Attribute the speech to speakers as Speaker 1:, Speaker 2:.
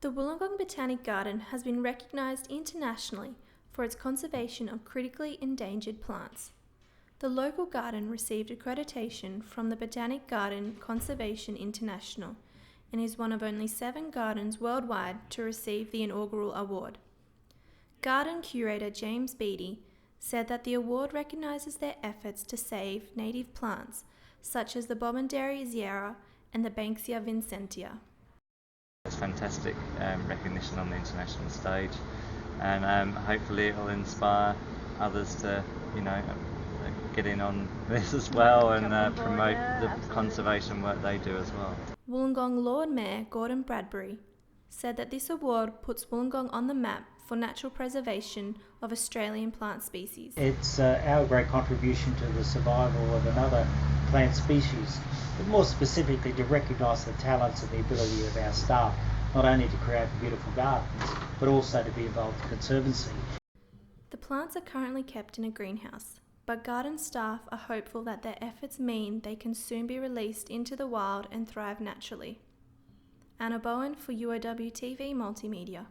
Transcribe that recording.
Speaker 1: The Wollongong Botanic Garden has been recognised internationally for its conservation of critically endangered plants. The local garden received accreditation from the Botanic Garden Conservation International and is one of only 7 gardens worldwide to receive the inaugural award. Garden curator James Beattie said that the award recognises their efforts to save native plants such as the Bowen Zierra and the Banksia vincentia.
Speaker 2: It's fantastic recognition on the international stage, and hopefully it will inspire others to, get in on this as well and promote the conservation work they do as well.
Speaker 1: Wollongong Lord Mayor Gordon Bradbury said that this award puts Wollongong on the map for natural preservation of Australian plant species.
Speaker 3: It's our great contribution to the survival of another plant species, but more specifically to recognise the talents and the ability of our staff, not only to create beautiful gardens, but also to be involved in conservancy.
Speaker 1: The plants are currently kept in a greenhouse, but garden staff are hopeful that their efforts mean they can soon be released into the wild and thrive naturally. Anna Bowen for UOWTV Multimedia.